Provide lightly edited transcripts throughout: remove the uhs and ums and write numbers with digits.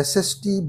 SST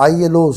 ILOs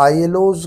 ILOs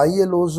ILOs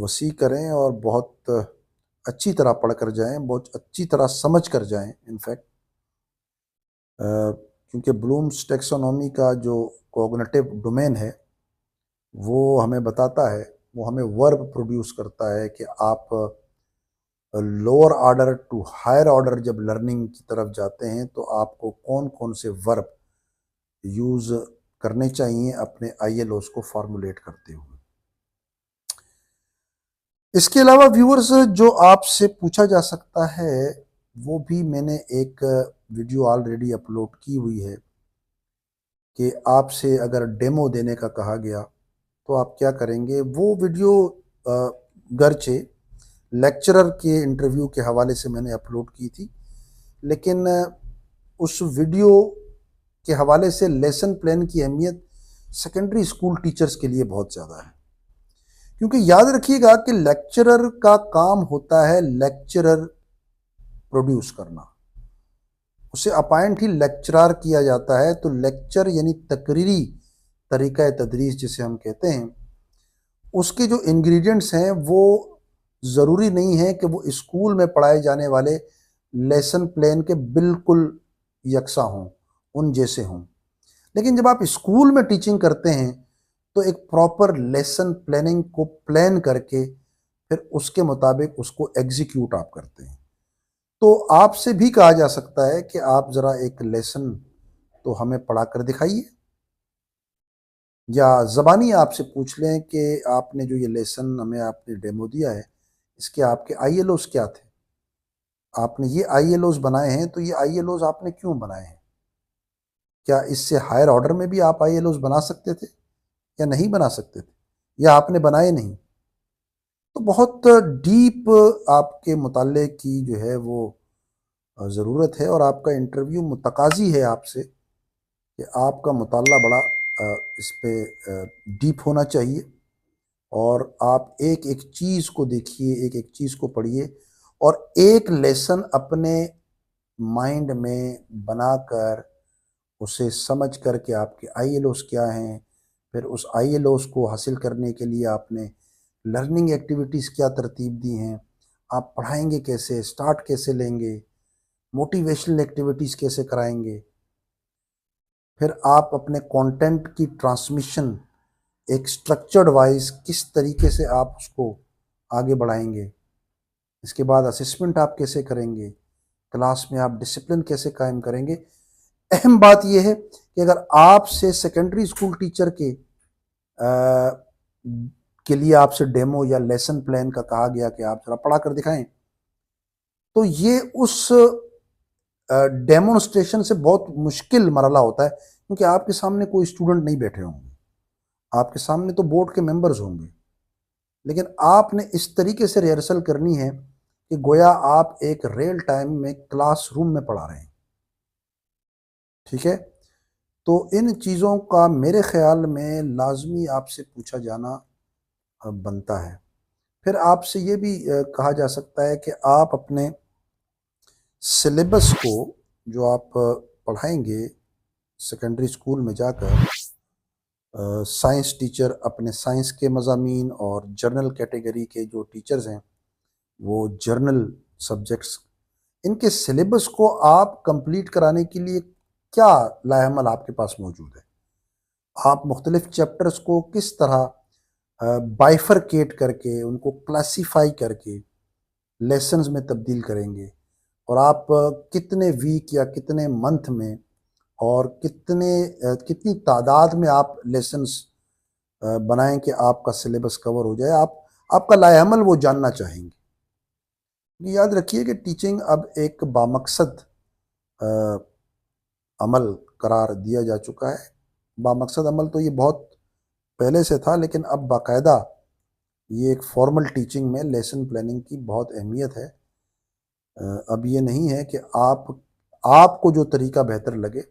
وسیع کریں اور بہت اچھی طرح پڑھ کر جائیں، بہت اچھی طرح سمجھ کر جائیں انفیکٹ، کیونکہ بلومس ٹیکسونومی کا جو کوگنیٹو ڈومین ہے وہ ہمیں بتاتا ہے، وہ ہمیں ورب پروڈیوس کرتا ہے کہ آپ lower order to higher order جب لرننگ کی طرف جاتے ہیں تو آپ کو کون کون سے ورب یوز کرنے چاہیے اپنے آئی ایل اوز کو فارمولیٹ کرتے ہوئے۔ اس کے علاوہ ویورز جو آپ سے پوچھا جا سکتا ہے وہ بھی میں نے ایک ویڈیو آلریڈی اپلوڈ کی ہوئی ہے کہ آپ سے اگر ڈیمو دینے کا کہا گیا تو آپ کیا کریں گے۔ وہ ویڈیو گرچہ لیکچرر کے انٹرویو کے حوالے سے میں نے اپلوڈ کی تھی، لیکن اس ویڈیو کے حوالے سے لیسن پلان کی اہمیت سیکنڈری اسکول ٹیچرز کے لیے بہت زیادہ ہے، کیونکہ یاد رکھیے گا کہ لیکچرر کا کام ہوتا ہے لیکچرر پروڈیوس کرنا، اسے اپائنٹ ہی لیکچرار کیا جاتا ہے۔ تو لیکچر یعنی تقریری طریقہ تدریس جسے ہم کہتے ہیں، اس کے جو انگریڈینٹس ہیں وہ ضروری نہیں ہے کہ وہ اسکول میں پڑھائے جانے والے لیسن پلان کے بالکل یکساں ہوں، ان جیسے ہوں، لیکن جب آپ اسکول میں ٹیچنگ کرتے ہیں تو ایک پراپر لیسن پلاننگ کو پلان کر کے پھر اس کے مطابق اس کو ایگزیکیوٹ آپ کرتے ہیں۔ تو آپ سے بھی کہا جا سکتا ہے کہ آپ ذرا ایک لیسن تو ہمیں پڑھا کر دکھائیے، یا زبانی آپ سے پوچھ لیں کہ آپ نے جو یہ لیسن ہمیں آپ نے ڈیمو دیا ہے اس کے آپ کے آئی ایل اوز کیا تھے، آپ نے یہ آئی ایل اوز بنائے ہیں تو یہ آئی ایل اوز آپ نے کیوں بنائے ہیں، کیا اس سے ہائر آرڈر میں بھی آپ آئی ایل اوز بنا سکتے تھے یا نہیں بنا سکتے تھے، یا آپ نے بنائے نہیں۔ تو بہت ڈیپ آپ کے مطالعے کی جو ہے وہ ضرورت ہے، اور آپ کا انٹرویو متقاضی ہے آپ سے کہ آپ کا مطالعہ بڑا اس پہ ڈیپ ہونا چاہیے، اور آپ ایک ایک چیز کو دیکھیے، ایک ایک چیز کو پڑھیے، اور ایک لیسن اپنے مائنڈ میں بنا کر اسے سمجھ کر کے آپ کے آئی ایل اوز کیا ہیں، پھر اس آئی ایل اوز کو حاصل کرنے کے لیے آپ نے لرننگ ایکٹیویٹیز کیا ترتیب دی ہیں، آپ پڑھائیں گے کیسے، سٹارٹ کیسے لیں گے، موٹیویشنل ایکٹیویٹیز کیسے کرائیں گے، پھر آپ اپنے کانٹینٹ کی ٹرانسمیشن ایک سٹرکچرڈ وائز کس طریقے سے آپ اس کو آگے بڑھائیں گے، اس کے بعد اسسمنٹ آپ کیسے کریں گے، کلاس میں آپ ڈسپلن کیسے قائم کریں گے۔ اہم بات یہ ہے کہ اگر آپ سے سیکنڈری اسکول ٹیچر کے لیے آپ سے ڈیمو یا لیسن پلان کا کہا گیا کہ آپ ذرا پڑھا کر دکھائیں، تو یہ اس ڈیمونسٹریشن سے بہت مشکل مرحلہ ہوتا ہے، کیونکہ آپ کے سامنے کوئی اسٹوڈنٹ نہیں بیٹھے ہوں گے، آپ کے سامنے تو بورڈ کے ممبرز ہوں گے، لیکن آپ نے اس طریقے سے ریہرسل کرنی ہے کہ گویا آپ ایک ریئل ٹائم میں کلاس روم میں پڑھا رہے ہیں، ٹھیک ہے۔ تو ان چیزوں کا میرے خیال میں لازمی آپ سے پوچھا جانا بنتا ہے۔ پھر آپ سے یہ بھی کہا جا سکتا ہے کہ آپ اپنے سلیبس کو جو آپ پڑھائیں گے سیکنڈری اسکول میں جا کر، سائنس ٹیچر اپنے سائنس کے مضامین اور جرنل کیٹیگری کے جو ٹیچرز ہیں وہ جرنل سبجیکٹس، ان کے سلیبس کو آپ کمپلیٹ کرانے کے لیے کیا لائحہ عمل آپ کے پاس موجود ہے، آپ مختلف چیپٹرز کو کس طرح بائیفرکیٹ کر کے ان کو کلاسیفائی کر کے لیسنز میں تبدیل کریں گے، اور آپ کتنے ویک یا کتنے منتھ میں اور کتنی تعداد میں آپ لیسنز بنائیں کہ آپ کا سلیبس کور ہو جائے، آپ کا لائحہ عمل وہ جاننا چاہیں گے۔ یاد رکھیے کہ ٹیچنگ اب ایک بامقصد عمل قرار دیا جا چکا ہے۔ بامقصد عمل تو یہ بہت پہلے سے تھا، لیکن اب باقاعدہ یہ ایک فارمل ٹیچنگ میں لیسن پلاننگ کی بہت اہمیت ہے۔ اب یہ نہیں ہے کہ آپ کو جو طریقہ بہتر لگے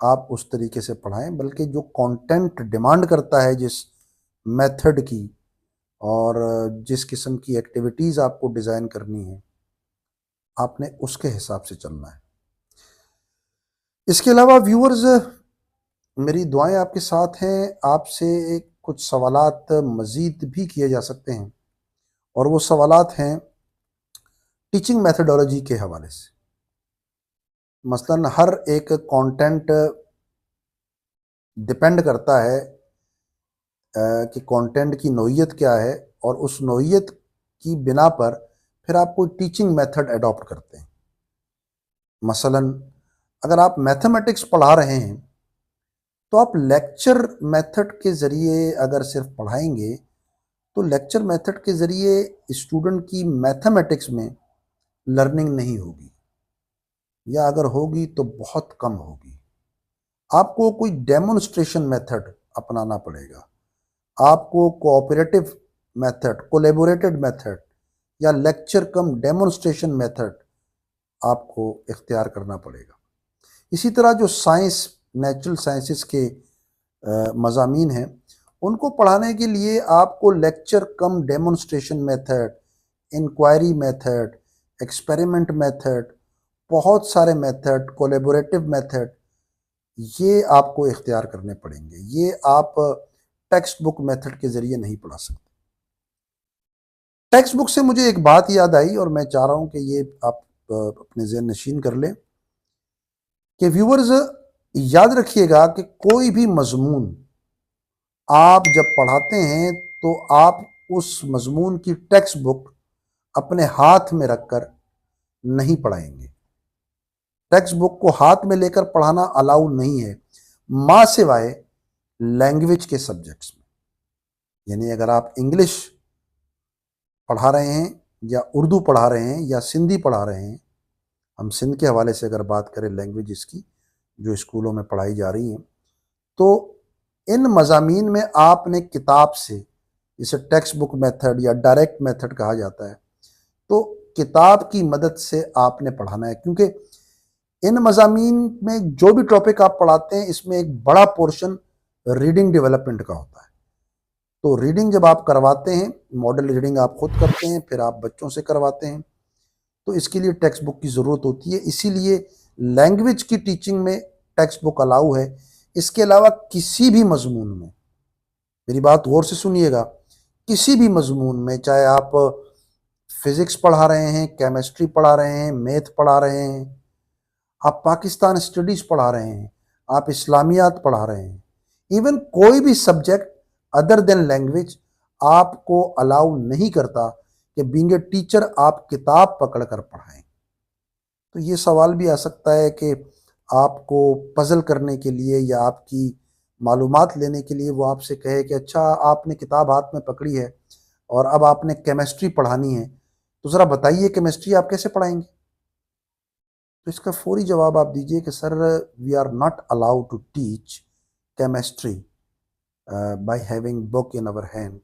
آپ اس طریقے سے پڑھائیں، بلکہ جو کانٹینٹ ڈیمانڈ کرتا ہے جس میتھڈ کی اور جس قسم کی ایکٹیویٹیز آپ کو ڈیزائن کرنی ہے آپ نے اس کے حساب سے چلنا ہے۔ اس کے علاوہ ویورز، میری دعائیں آپ کے ساتھ ہیں۔ آپ سے ایک کچھ سوالات مزید بھی کیے جا سکتے ہیں، اور وہ سوالات ہیں ٹیچنگ میتھڈولوجی کے حوالے سے۔ مثلاً ہر ایک کانٹینٹ ڈپینڈ کرتا ہے کہ کانٹینٹ کی نوعیت کیا ہے، اور اس نوعیت کی بنا پر پھر آپ کوئی ٹیچنگ میتھڈ اڈاپٹ کرتے ہیں۔ مثلاً اگر آپ میتھمیٹکس پڑھا رہے ہیں تو آپ لیکچر میتھڈ کے ذریعے اگر صرف پڑھائیں گے تو لیکچر میتھڈ کے ذریعے اسٹوڈنٹ کی میتھمیٹکس میں لرننگ نہیں ہوگی، یا اگر ہوگی تو بہت کم ہوگی۔ آپ کو کوئی ڈیمونسٹریشن میتھڈ اپنانا پڑے گا، آپ کو کوآپریٹو میتھڈ، کولیبوریٹڈ میتھڈ یا لیکچر کم ڈیمونسٹریشن میتھڈ آپ کو اختیار کرنا پڑے گا۔ اسی طرح جو سائنس، نیچرل سائنسز کے مضامین ہیں، ان کو پڑھانے کے لیے آپ کو lecture cum demonstration method, inquiry method, experiment method, بہت سارے میتھڈ، کولیبوریٹو میتھڈ، یہ آپ کو اختیار کرنے پڑیں گے۔ یہ آپ ٹیکسٹ بک میتھڈ کے ذریعے نہیں پڑھا سکتے۔ ٹیکسٹ بک سے مجھے ایک بات یاد آئی، اور میں چاہ رہا ہوں کہ یہ آپ اپنے ذہن نشین کر لیں کہ ویورز یاد رکھیے گا کہ کوئی بھی مضمون آپ جب پڑھاتے ہیں تو آپ اس مضمون کی ٹیکسٹ بک اپنے ہاتھ میں رکھ کر نہیں پڑھائیں گے۔ ٹیکسٹ بک کو ہاتھ میں لے کر پڑھانا الاؤ نہیں ہے، ماں سوائے لینگویج کے سبجیکٹس میں۔ یعنی اگر آپ انگلش پڑھا رہے ہیں یا اردو پڑھا رہے ہیں یا سندھی پڑھا رہے ہیں، ہم سندھ کے حوالے سے اگر بات کریں لینگویجز کی جو اسکولوں میں پڑھائی جا رہی ہیں، تو ان مضامین میں آپ نے کتاب سے، جسے ٹیکسٹ بک میتھڈ یا ڈائریکٹ میتھڈ کہا جاتا ہے، تو کتاب کی مدد سے آپ نے پڑھانا ہے، کیونکہ ان مضامین میں جو بھی ٹاپک آپ پڑھاتے ہیں اس میں ایک بڑا پورشن ریڈنگ ڈیولپمنٹ کا ہوتا ہے۔ تو ریڈنگ جب آپ کرواتے ہیں، ماڈل ریڈنگ آپ خود کرتے ہیں، پھر آپ بچوں سے کرواتے ہیں، تو اس کے لیے ٹیکسٹ بک کی ضرورت ہوتی ہے۔ اسی لیے لینگویج کی ٹیچنگ میں ٹیکسٹ بک الاؤ ہے۔ اس کے علاوہ کسی بھی مضمون میں، میری بات غور سے سنیے گا، کسی بھی مضمون میں، چاہے آپ فزکس پڑھا رہے ہیں، کیمسٹری پڑھا رہے ہیں، میتھ پڑھا رہے ہیں، آپ پاکستان اسٹڈیز پڑھا رہے ہیں، آپ اسلامیات پڑھا رہے ہیں، ایون کوئی بھی سبجیکٹ ادر دین لینگویج آپ کو الاؤ نہیں کرتا کہ بینگ اے ٹیچر آپ کتاب پکڑ کر پڑھائیں۔ تو یہ سوال بھی آ سکتا ہے کہ آپ کو پزل کرنے کے لیے یا آپ کی معلومات لینے کے لیے وہ آپ سے کہے کہ اچھا آپ نے کتاب ہاتھ میں پکڑی ہے اور اب آپ نے کیمسٹری پڑھانی ہے، تو ذرا بتائیے کیمسٹری آپ کیسے پڑھائیں گے؟ تو اس کا فوری جواب آپ دیجئے کہ sir we are not allowed to teach chemistry by having book in our hand,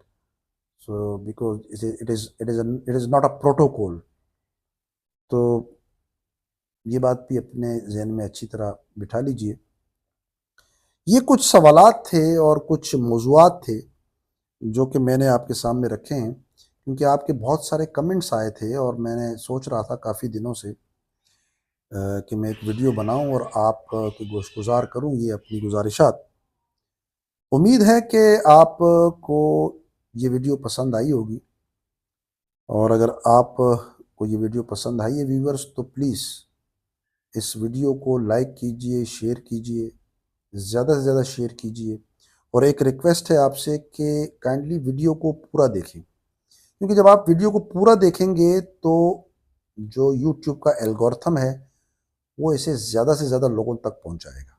so because it is not a protocol۔ تو یہ بات بھی اپنے ذہن میں اچھی طرح بٹھا لیجئے۔ یہ کچھ سوالات تھے اور کچھ موضوعات تھے جو کہ میں نے آپ کے سامنے رکھے ہیں، کیونکہ آپ کے بہت سارے کمنٹس آئے تھے اور میں نے سوچ رہا تھا کافی دنوں سے کہ میں ایک ویڈیو بناؤں اور آپ کی گوش گزار کروں یہ اپنی گزارشات۔ امید ہے کہ آپ کو یہ ویڈیو پسند آئی ہوگی، اور اگر آپ کو یہ ویڈیو پسند آئی ہے ویورز، تو پلیز اس ویڈیو کو لائک کیجئے، شیئر کیجئے، زیادہ سے زیادہ شیئر کیجئے، اور ایک ریکویسٹ ہے آپ سے کہ کائنڈلی ویڈیو کو پورا دیکھیں، کیونکہ جب آپ ویڈیو کو پورا دیکھیں گے تو جو یوٹیوب کا الگورتھم ہے وہ اسے زیادہ سے زیادہ لوگوں تک پہنچائے گا۔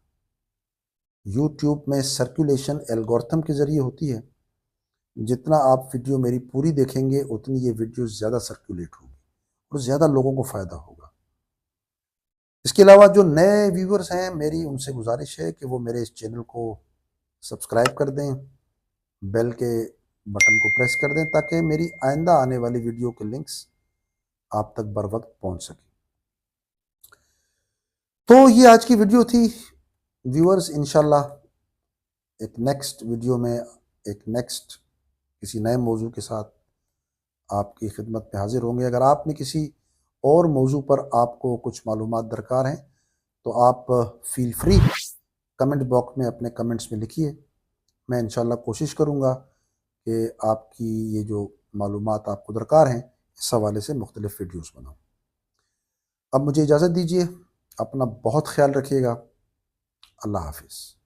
یوٹیوب میں سرکولیشن الگورتھم کے ذریعے ہوتی ہے، جتنا آپ ویڈیو میری پوری دیکھیں گے اتنی یہ ویڈیو زیادہ سرکولیٹ ہوگی اور زیادہ لوگوں کو فائدہ ہوگا۔ اس کے علاوہ جو نئے ویورز ہیں، میری ان سے گزارش ہے کہ وہ میرے اس چینل کو سبسکرائب کر دیں، بیل کے بٹن کو پریس کر دیں تاکہ میری آئندہ آنے والی ویڈیو کے لنکس آپ تک بر وقت پہنچ سکیں۔ تو یہ آج کی ویڈیو تھی ویورز، انشاءاللہ ایک نیکسٹ ویڈیو میں ایک نیکسٹ کسی نئے موضوع کے ساتھ آپ کی خدمت میں حاضر ہوں گے۔ اگر آپ نے کسی اور موضوع پر آپ کو کچھ معلومات درکار ہیں تو آپ فیل فری کمنٹ باکس میں اپنے کمنٹس میں لکھیے، میں انشاءاللہ کوشش کروں گا کہ آپ کی یہ جو معلومات آپ کو درکار ہیں اس حوالے سے مختلف ویڈیوز بناؤں۔ اب مجھے اجازت دیجیے، اپنا بہت خیال رکھیے گا۔ اللہ حافظ۔